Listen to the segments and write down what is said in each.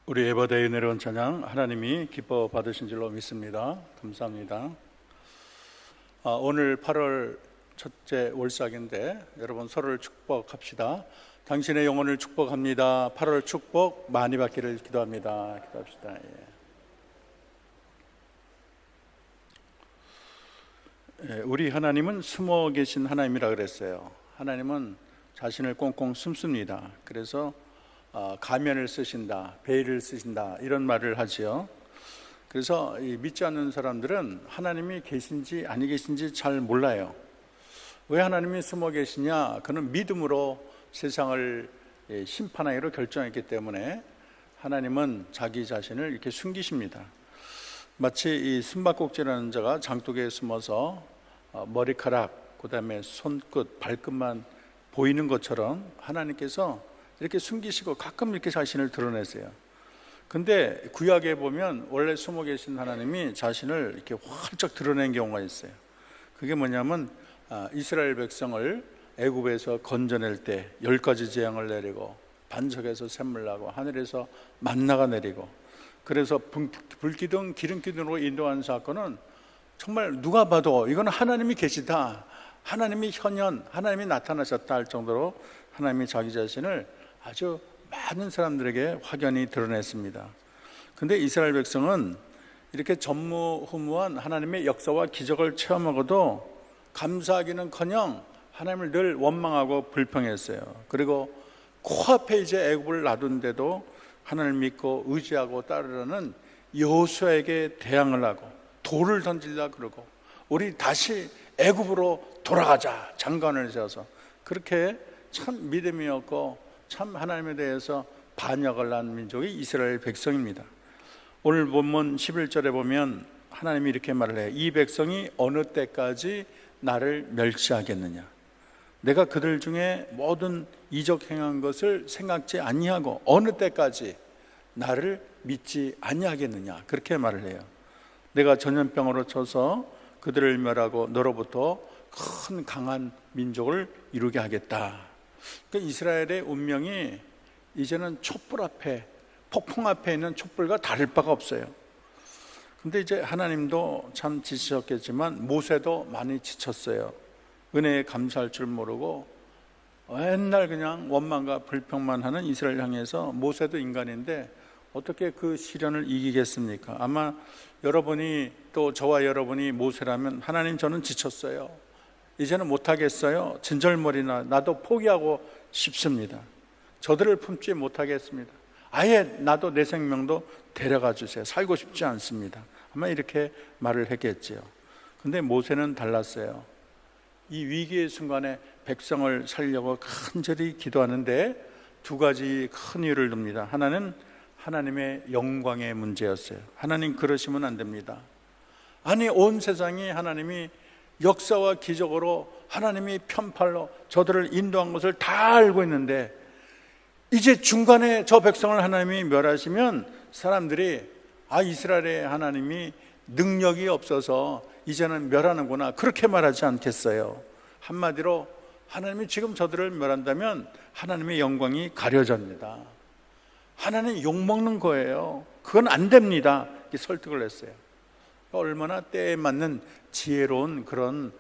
우리 에버데이 내려온 찬양 하나님이 기뻐 받으신 줄로 믿습니다. 감사합니다. 오늘 8월 첫째 월삭인데 여러분 서로를 축복합시다. 당신의 영혼을 축복합니다. 8월 축복 많이 받기를 기도합니다. 기도합시다. 우리 하나님은 숨어 계신 하나님이라 그랬어요. 하나님은 자신을 꽁꽁 숨습니다. 그래서 가면을 쓰신다, 베일을 쓰신다 이런 말을 하지요. 그래서 믿지 않는 사람들은 하나님이 계신지 아니 계신지 잘 몰라요. 왜 하나님이 숨어 계시냐? 그는 믿음으로 세상을 심판하기로 결정했기 때문에 하나님은 자기 자신을 이렇게 숨기십니다. 마치 이 숨바꼭질하는 자가 장독에 숨어서 머리카락, 그 다음에 손끝, 발끝만 보이는 것처럼 하나님께서 이렇게 숨기시고 가끔 이렇게 자신을 드러내세요. 근데 구약에 보면 원래 숨어 계신 하나님이 자신을 이렇게 활짝 드러낸 경우가 있어요. 그게 뭐냐면 이스라엘 백성을 애굽에서 건져낼 때 10가지 재앙을 내리고 반석에서 샘물 나고 하늘에서 만나가 내리고 그래서 불기둥 기름기둥으로 인도한 사건은 정말 누가 봐도 이건 하나님이 계시다, 하나님이 현현, 하나님이 나타나셨다 할 정도로 하나님이 자기 자신을 아주 많은 사람들에게 확연히 드러냈습니다. 근데 이스라엘 백성은 이렇게 전무후무한 하나님의 역사와 기적을 체험하고도 감사하기는커녕 하나님을 늘 원망하고 불평했어요. 그리고 코앞에 이제 애굽을 놔둔데도 하나님을 믿고 의지하고 따르려는 여호수아에게 대항을 하고 돌을 던질라 그러고 우리 다시 애굽으로 돌아가자 장관을 세워서 그렇게 참 믿음이 없고 참 하나님에 대해서 반역을 한 민족이 이스라엘 백성입니다. 오늘 본문 11절에 보면 하나님이 이렇게 말을 해요. 이 백성이 어느 때까지 나를 멸시하겠느냐? 내가 그들 중에 모든 이적 행한 것을 생각지 아니하고 어느 때까지 나를 믿지 아니하겠느냐? 그렇게 말을 해요. 내가 전염병으로 쳐서 그들을 멸하고 너로부터 큰 강한 민족을 이루게 하겠다. 그러니까 이스라엘의 운명이 이제는 촛불 앞에, 폭풍 앞에 있는 촛불과 다를 바가 없어요. 근데 이제 하나님도 참 지치셨겠지만 모세도 많이 지쳤어요. 은혜에 감사할 줄 모르고 맨날 그냥 원망과 불평만 하는 이스라엘 향해서 모세도 인간인데 어떻게 그 시련을 이기겠습니까? 아마 여러분이 또 저와 여러분이 모세라면 하나님 저는 지쳤어요, 이제는 못하겠어요, 진절머리나 나도 포기하고 싶습니다, 저들을 품지 못하겠습니다, 아예 나도 내 생명도 데려가 주세요, 살고 싶지 않습니다, 아마 이렇게 말을 했겠지요. 근데 모세는 달랐어요. 이 위기의 순간에 백성을 살려고 간절히 기도하는데 두 가지 큰 이유를 듭니다. 하나는 하나님의 영광의 문제였어요. 하나님 그러시면 안 됩니다. 아니 온 세상이 하나님이 역사와 기적으로 하나님이 편팔로 저들을 인도한 것을 다 알고 있는데 이제 중간에 저 백성을 하나님이 멸하시면 사람들이 이스라엘의 하나님이 능력이 없어서 이제는 멸하는구나 그렇게 말하지 않겠어요? 한마디로 하나님이 지금 저들을 멸한다면 하나님의 영광이 가려집니다. 하나님 욕먹는 거예요. 그건 안 됩니다. 이렇게 설득을 했어요. 얼마나 때에 맞는 지혜로운 그런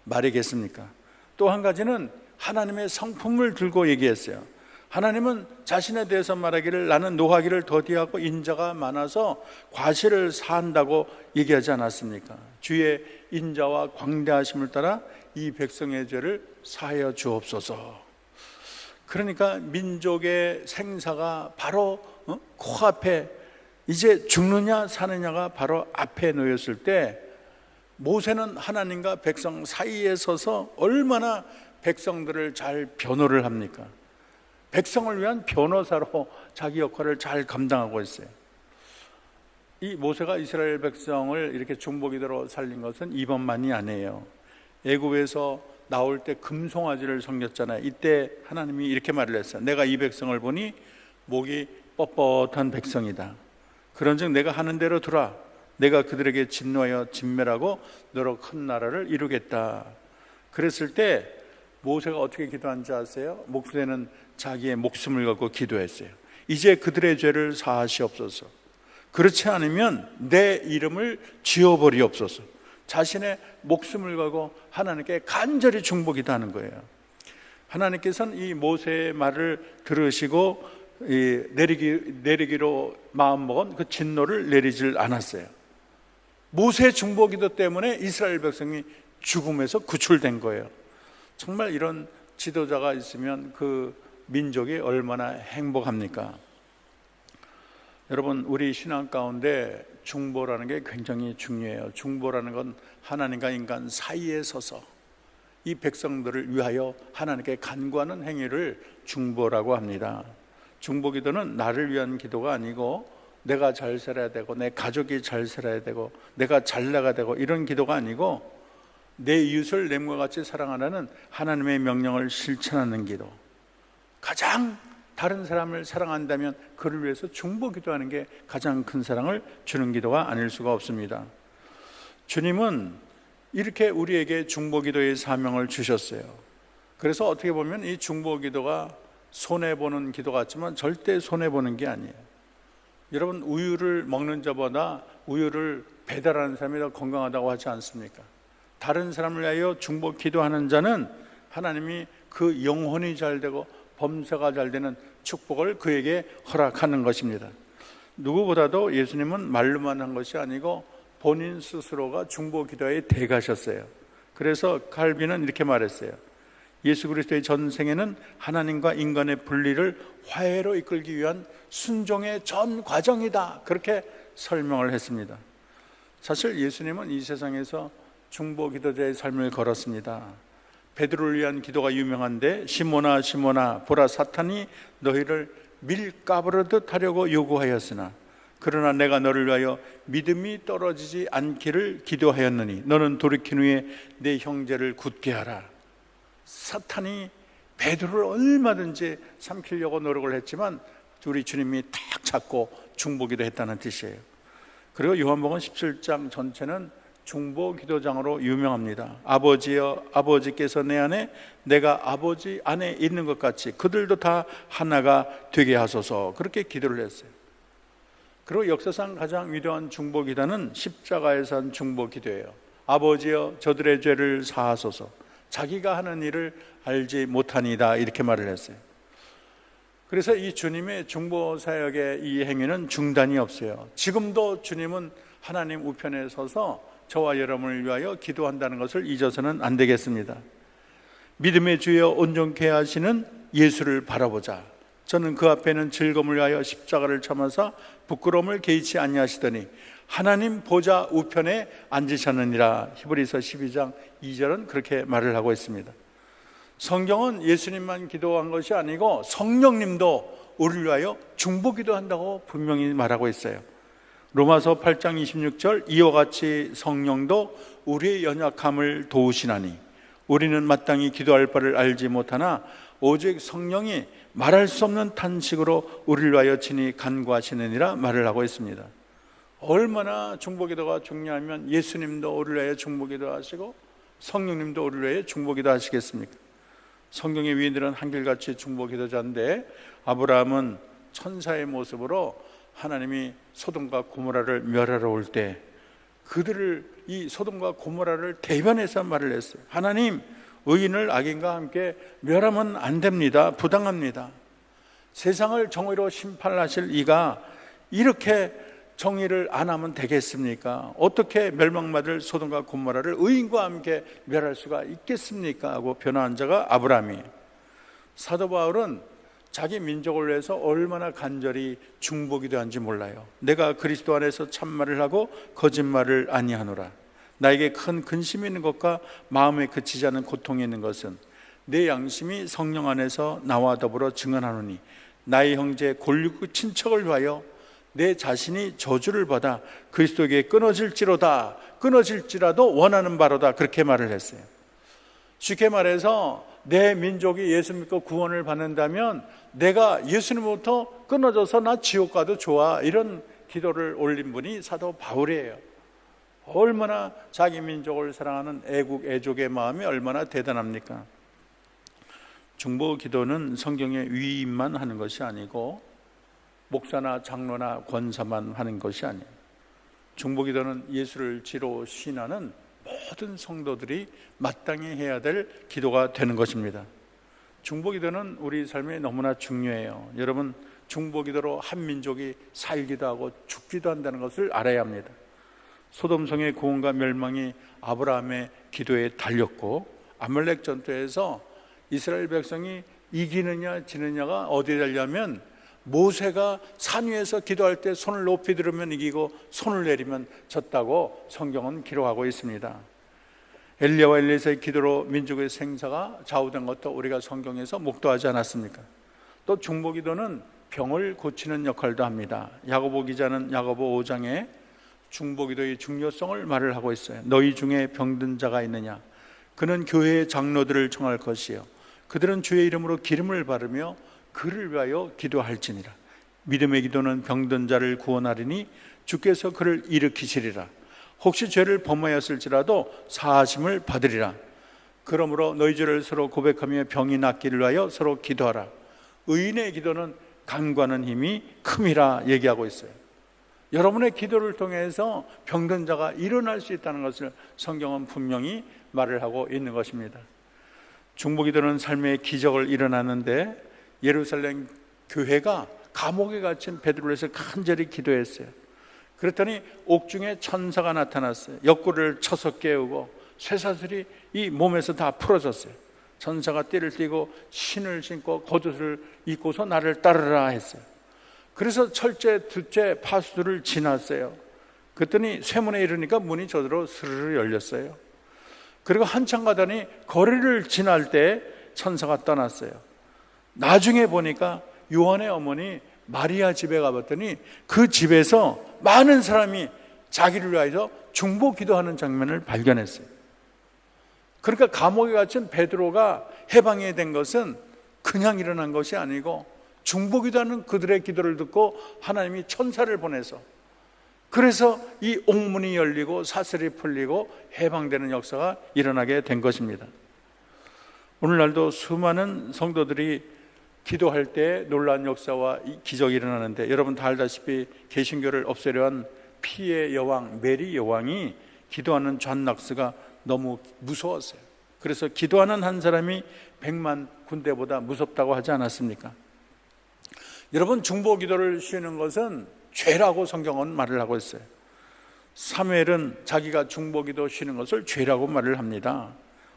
말이겠습니까? 또 한 가지는 하나님의 성품을 들고 얘기했어요. 하나님은 자신에 대해서 말하기를 나는 노하기를 더디하고 인자가 많아서 과실을 사한다고 얘기하지 않았습니까? 주의 인자와 광대하심을 따라 이 백성의 죄를 사하여 주옵소서. 그러니까 민족의 생사가 바로 코앞에 이제 죽느냐 사느냐가 바로 앞에 놓였을 때 모세는 하나님과 백성 사이에 서서 얼마나 백성들을 잘 변호를 합니까? 백성을 위한 변호사로 자기 역할을 잘 감당하고 있어요. 이 모세가 이스라엘 백성을 이렇게 중보기도로 살린 것은 이번만이 아니에요. 애굽에서 나올 때 금송아지를 섬겼잖아요. 이때 하나님이 이렇게 말을 했어요. 내가 이 백성을 보니 목이 뻣뻣한 백성이다. 그런즉 내가 하는 대로 두라. 내가 그들에게 진노하여 진멸하고 너로 큰 나라를 이루겠다. 그랬을 때 모세가 어떻게 기도한지 아세요? 목수에는 자기의 목숨을 걸고 기도했어요. 이제 그들의 죄를 사하시옵소서. 그렇지 않으면 내 이름을 지워버리옵소서. 자신의 목숨을 걸고 하나님께 간절히 중보기도하는 거예요. 하나님께서는 이 모세의 말을 들으시고 내리기로 마음먹은 그 진노를 내리질 않았어요. 모세의 중보기도 때문에 이스라엘 백성이 죽음에서 구출된 거예요. 정말 이런 지도자가 있으면 그 민족이 얼마나 행복합니까? 여러분, 우리 신앙 가운데 중보라는 게 굉장히 중요해요. 중보라는 건 하나님과 인간 사이에 서서 이 백성들을 위하여 하나님께 간구하는 행위를 중보라고 합니다. 중보기도는 나를 위한 기도가 아니고 내가 잘 살아야 되고 내 가족이 잘 살아야 되고 내가 잘 나가야 되고 이런 기도가 아니고 내 이웃을 내 몸과 같이 사랑하라는 하나님의 명령을 실천하는 기도. 가장 다른 사람을 사랑한다면 그를 위해서 중보기도하는 게 가장 큰 사랑을 주는 기도가 아닐 수가 없습니다. 주님은 이렇게 우리에게 중보기도의 사명을 주셨어요. 그래서 어떻게 보면 이 중보기도가 손해보는 기도 같지만 절대 손해보는 게 아니에요. 여러분, 우유를 먹는 자보다 우유를 배달하는 사람이 더 건강하다고 하지 않습니까? 다른 사람을 위하여 중보 기도하는 자는 하나님이 그 영혼이 잘 되고 범사가 잘 되는 축복을 그에게 허락하는 것입니다. 누구보다도 예수님은 말로만 한 것이 아니고 본인 스스로가 중보 기도에 대가셨어요. 그래서 칼빈은 이렇게 말했어요. 예수 그리스도의 전생에는 하나님과 인간의 분리를 화해로 이끌기 위한 순종의 전 과정이다, 그렇게 설명을 했습니다. 사실 예수님은 이 세상에서 중보 기도자의 삶을 걸었습니다. 베드로를 위한 기도가 유명한데 시몬아 시몬아 보라 사탄이 너희를 밀가부르듯 하려고 요구하였으나 그러나 내가 너를 위하여 믿음이 떨어지지 않기를 기도하였느니 너는 돌이킨 후에 내 형제를 굳게 하라. 사탄이 베드로를 얼마든지 삼키려고 노력을 했지만 우리 주님이 탁 잡고 중보기도 했다는 뜻이에요. 그리고 요한복음 17장 전체는 중보 기도장으로 유명합니다. 아버지여, 아버지께서 내 안에 내가 아버지 안에 있는 것 같이 그들도 다 하나가 되게 하소서, 그렇게 기도를 했어요. 그리고 역사상 가장 위대한 중보 기도는 십자가에서 한 중보 기도예요. 아버지여, 저들의 죄를 사하소서, 자기가 하는 일을 알지 못하니다, 이렇게 말을 했어요. 그래서 이 주님의 중보 사역의 이 행위는 중단이 없어요. 지금도 주님은 하나님 우편에 서서 저와 여러분을 위하여 기도한다는 것을 잊어서는 안 되겠습니다. 믿음의 주여 온전케 하시는 예수를 바라보자. 저는 그 앞에는 즐거움을 위하여 십자가를 참아서 부끄러움을 개의치 아니하시더니 하나님 보좌 우편에 앉으셨느니라. 히브리서 12장 2절은 그렇게 말을 하고 있습니다. 성경은 예수님만 기도한 것이 아니고 성령님도 우리를 위하여 중보기도한다고 분명히 말하고 있어요. 로마서 8장 26절 이와 같이 성령도 우리의 연약함을 도우시나니 우리는 마땅히 기도할 바를 알지 못하나 오직 성령이 말할 수 없는 탄식으로 우리를 위하여 친히 간구하시느니라 말을 하고 있습니다. 얼마나 중보기도가 중요하면 예수님도 우리를 위하여 중보기도 하시고 성령님도 우리를 위하여 중보기도 하시겠습니까? 성경의 위인들은 한결같이 중보기도자인데 아브라함은 천사의 모습으로 하나님이 소돔과 고모라를 멸하러 올 때 그들을, 이 소돔과 고모라를 대변해서 말을 했어요. 하나님, 의인을 악인과 함께 멸하면 안 됩니다. 부당합니다. 세상을 정의로 심판하실 이가 이렇게 정의를 안 하면 되겠습니까? 어떻게 멸망받을 소돔과 고모라를 의인과 함께 멸할 수가 있겠습니까? 하고 변화한 자가 아브라함이에요. 사도 바울은 자기 민족을 위해서 얼마나 간절히 중보기도한지 몰라요. 내가 그리스도 안에서 참말을 하고 거짓말을 아니하노라. 나에게 큰 근심이 있는 것과 마음에 그치지 않은 고통이 있는 것은 내 양심이 성령 안에서 나와 더불어 증언하노니 나의 형제 골리고 친척을 위하여 내 자신이 저주를 받아 그리스도에게 끊어질지라도 원하는 바로다, 그렇게 말을 했어요. 쉽게 말해서 내 민족이 예수 믿고 구원을 받는다면 내가 예수님부터 끊어져서 나 지옥 가도 좋아, 이런 기도를 올린 분이 사도 바울이에요. 얼마나 자기 민족을 사랑하는 애국 애족의 마음이 얼마나 대단합니까? 중보 기도는 성경의 위임만 하는 것이 아니고 목사나 장로나 권사만 하는 것이 아니에요. 중보기도는 예수를 지로 신하는 모든 성도들이 마땅히 해야 될 기도가 되는 것입니다. 중보기도는 우리 삶에 너무나 중요해요. 여러분, 중보기도로 한 민족이 살기도 하고 죽기도 한다는 것을 알아야 합니다. 소돔성의 구원과 멸망이 아브라함의 기도에 달렸고, 아말렉 전투에서 이스라엘 백성이 이기느냐 지느냐가 어디에 달려면 모세가 산 위에서 기도할 때 손을 높이 들으면 이기고 손을 내리면 졌다고 성경은 기록하고 있습니다. 엘리야와 엘리사의 기도로 민족의 생사가 좌우된 것도 우리가 성경에서 목도하지 않았습니까? 또 중보기도는 병을 고치는 역할도 합니다. 야고보 기자는 야고보 5장에 중보기도의 중요성을 말을 하고 있어요. 너희 중에 병든 자가 있느냐? 그는 교회의 장로들을 청할 것이요 그들은 주의 이름으로 기름을 바르며 그를 위하여 기도할지니라. 믿음의 기도는 병든 자를 구원하리니 주께서 그를 일으키시리라. 혹시 죄를 범하였을지라도 사하심을 받으리라. 그러므로 너희 죄를 서로 고백하며 병이 낫기를 위하여 서로 기도하라. 의인의 기도는 간과하는 힘이 큼이라 얘기하고 있어요. 여러분의 기도를 통해서 병든 자가 일어날 수 있다는 것을 성경은 분명히 말을 하고 있는 것입니다. 중보기도는 삶의 기적을 일어나는데 예루살렘 교회가 감옥에 갇힌 베드로를 위해서 간절히 기도했어요. 그랬더니 옥중에 천사가 나타났어요. 옆구리를 쳐서 깨우고 쇠사슬이 이 몸에서 다 풀어졌어요. 천사가 띠를 띠고 신을 신고 겉옷을 입고서 나를 따르라 했어요. 그래서 철제, 두째, 파수들을 지났어요. 그랬더니 쇠문에 이르니까 문이 저대로 스르르 열렸어요. 그리고 한참 가더니 거리를 지날 때 천사가 떠났어요. 나중에 보니까 요한의 어머니 마리아 집에 가봤더니 그 집에서 많은 사람이 자기를 위하여 중보 기도하는 장면을 발견했어요. 그러니까 감옥에 갇힌 베드로가 해방이 된 것은 그냥 일어난 것이 아니고 중보 기도하는 그들의 기도를 듣고 하나님이 천사를 보내서 그래서 이 옥문이 열리고 사슬이 풀리고 해방되는 역사가 일어나게 된 것입니다. 오늘날도 수많은 성도들이 기도할 때 놀라운 역사와 기적이 일어나는데 여러분 다 알다시피 개신교를 없애려 한 피의 여왕 메리 여왕이 기도하는 존 낙스가 너무 무서웠어요. 그래서 기도하는 한 사람이 100만 군대보다 무섭다고 하지 않았습니까? 여러분, 중보 기도를 쉬는 것은 죄라고 성경은 말을 하고 있어요. 사무엘은 자기가 중보 기도 쉬는 것을 죄라고 말을 합니다.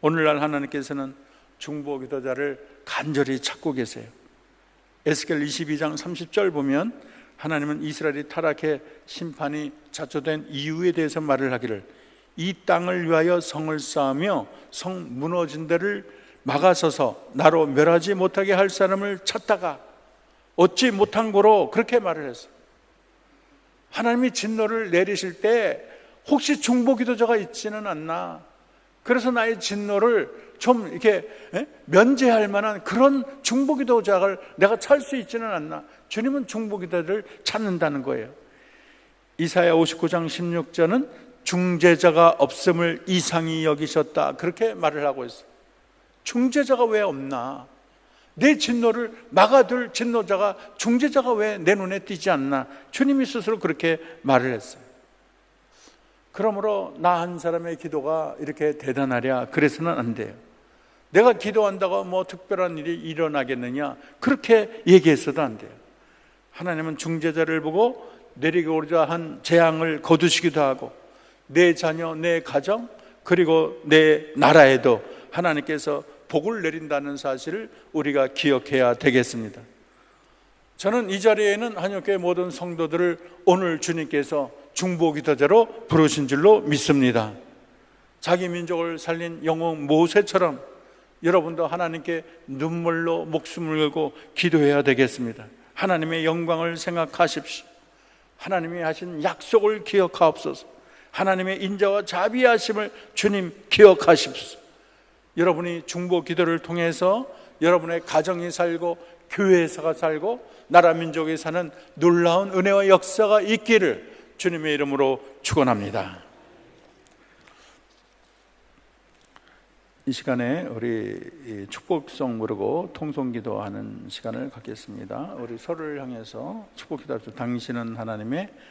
오늘날 하나님께서는 중보 기도자를 간절히 찾고 계세요. 에스겔 22장 30절 보면 하나님은 이스라엘이 타락해 심판이 자초된 이유에 대해서 말을 하기를 이 땅을 위하여 성을 쌓으며 성 무너진 데를 막아서서 나로 멸하지 못하게 할 사람을 찾다가 얻지 못한 거로 그렇게 말을 했어요. 하나님이 진노를 내리실 때 혹시 중보 기도자가 있지는 않나? 그래서 나의 진노를 좀 이렇게 면제할 만한 그런 중보 기도자를 내가 찾을 수 있지는 않나? 주님은 중보 기도자를 찾는다는 거예요. 이사야 59장 16절은 중재자가 없음을 이상히 여기셨다 그렇게 말을 하고 있어요. 중재자가 왜 없나? 내 진노를 막아둘 진노자가 중재자가 왜 내 눈에 띄지 않나? 주님이 스스로 그렇게 말을 했어요. 그러므로 나 한 사람의 기도가 이렇게 대단하랴 그래서는 안 돼요. 내가 기도한다고 뭐 특별한 일이 일어나겠느냐 그렇게 얘기해서도 안 돼요. 하나님은 중재자를 보고 내리게 오르자 한 재앙을 거두시기도 하고 내 자녀, 내 가정 그리고 내 나라에도 하나님께서 복을 내린다는 사실을 우리가 기억해야 되겠습니다. 저는 이 자리에는 한영교회 모든 성도들을 오늘 주님께서 중보기도자로 부르신 줄로 믿습니다. 자기 민족을 살린 영웅 모세처럼 여러분도 하나님께 눈물로 목숨을 걸고 기도해야 되겠습니다. 하나님의 영광을 생각하십시오. 하나님이 하신 약속을 기억하옵소서. 하나님의 인자와 자비하심을 주님 기억하십시오. 여러분이 중보 기도를 통해서 여러분의 가정이 살고 교회에서가 살고 나라 민족이 사는 놀라운 은혜와 역사가 있기를 주님의 이름으로 축원합니다. 이 시간에 우리 이 축복성 부르고 통성기도하는 시간을 갖겠습니다. 우리 서로를 향해서 축복기도합시다. 당신은 하나님의